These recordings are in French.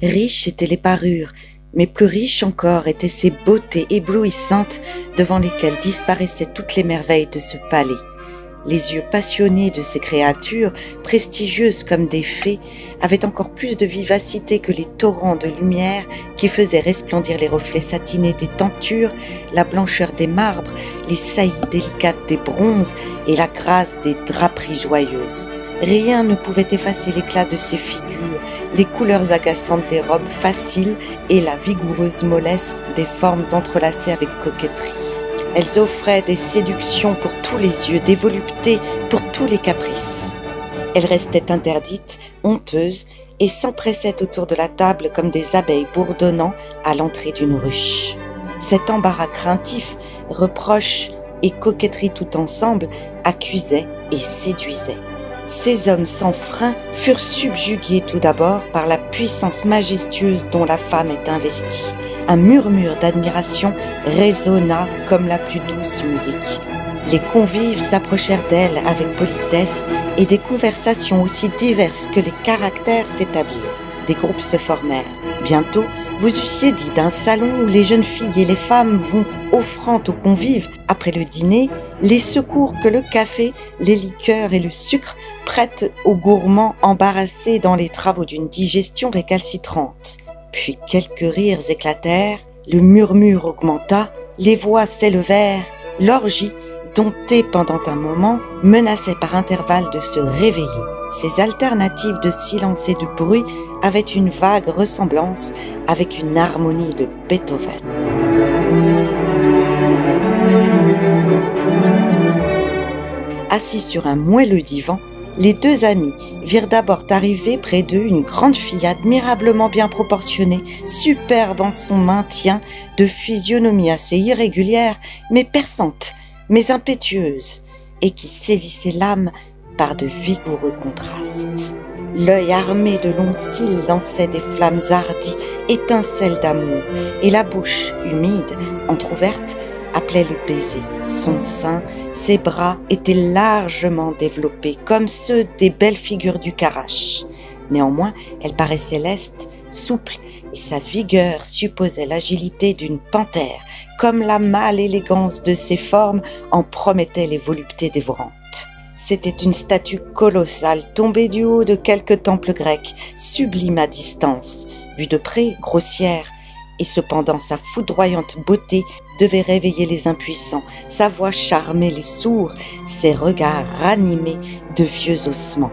Riches étaient les parures, mais plus riches encore étaient ces beautés éblouissantes devant lesquelles disparaissaient toutes les merveilles de ce palais. Les yeux passionnés de ces créatures, prestigieuses comme des fées, avaient encore plus de vivacité que les torrents de lumière qui faisaient resplendir les reflets satinés des tentures, la blancheur des marbres, les saillies délicates des bronzes et la grâce des draperies joyeuses. Rien ne pouvait effacer l'éclat de ces figures, les couleurs agaçantes des robes faciles et la vigoureuse mollesse des formes entrelacées avec coquetterie. Elles offraient des séductions pour tous les yeux, des voluptés pour tous les caprices. Elles restaient interdites, honteuses, et s'empressaient autour de la table comme des abeilles bourdonnant à l'entrée d'une ruche. Cet embarras craintif, reproche et coquetterie tout ensemble accusaient et séduisaient. Ces hommes sans frein furent subjugués tout d'abord par la puissance majestueuse dont la femme est investie. Un murmure d'admiration résonna comme la plus douce musique. Les convives s'approchèrent d'elle avec politesse et des conversations aussi diverses que les caractères s'établirent. Des groupes se formèrent. Bientôt, vous eussiez dit d'un salon où les jeunes filles et les femmes vont offrant aux convives, après le dîner, les secours que le café, les liqueurs et le sucre prêtent aux gourmands embarrassés dans les travaux d'une digestion récalcitrante. Puis quelques rires éclatèrent, le murmure augmenta, les voix s'élevèrent, l'orgie, domptée pendant un moment, menaçait par intervalles de se réveiller. Ces alternatives de silence et de bruit avaient une vague ressemblance avec une harmonie de Beethoven. Assis sur un moelleux divan, les deux amis virent d'abord arriver près d'eux une grande fille admirablement bien proportionnée, superbe en son maintien, de physionomie assez irrégulière, mais perçante, mais impétueuse, et qui saisissait l'âme par de vigoureux contrastes. L'œil armé de longs cils lançait des flammes hardies, étincelles d'amour, et la bouche, humide, entr'ouverte, appelait le baiser. Son sein, ses bras étaient largement développés, comme ceux des belles figures du Karache. Néanmoins, elle paraissait leste, souple, et sa vigueur supposait l'agilité d'une panthère, comme la mâle élégance de ses formes en promettait les voluptés dévorantes. C'était une statue colossale tombée du haut de quelque temple grec, sublime à distance, vue de près, grossière, et cependant sa foudroyante beauté devait réveiller les impuissants, sa voix charmer les sourds, ses regards ranimer de vieux ossements.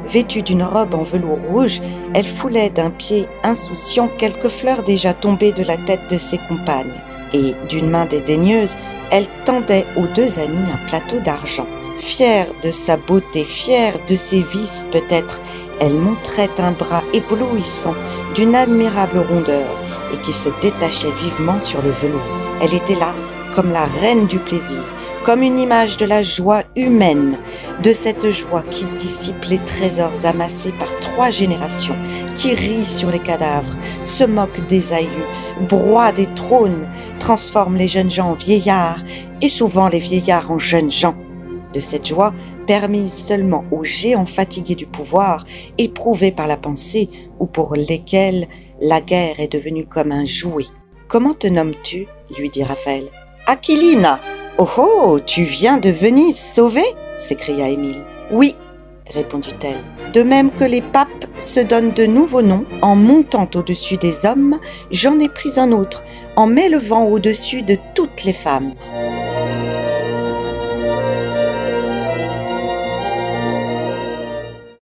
Vêtue d'une robe en velours rouge, elle foulait d'un pied insouciant quelques fleurs déjà tombées de la tête de ses compagnes, et d'une main dédaigneuse, elle tendait aux deux amis un plateau d'argent. Fière de sa beauté, fière de ses vices peut-être, elle montrait un bras éblouissant d'une admirable rondeur et qui se détachait vivement sur le velours. Elle était là comme la reine du plaisir, comme une image de la joie humaine, de cette joie qui dissipe les trésors amassés par 3 générations, qui rit sur les cadavres, se moque des aïeux, broie des trônes, transforme les jeunes gens en vieillards et souvent les vieillards en jeunes gens. De cette joie permise seulement aux géants fatigués du pouvoir, éprouvés par la pensée ou pour lesquels la guerre est devenue comme un jouet. « Comment te nommes-tu » lui dit Raphaël. « Aquilina !»« Oh oh, tu viens de Venise sauvée ?» s'écria Émile. « Oui, » répondit-elle. « De même que les papes se donnent de nouveaux noms en montant au-dessus des hommes, j'en ai pris un autre en m'élevant au-dessus de toutes les femmes. »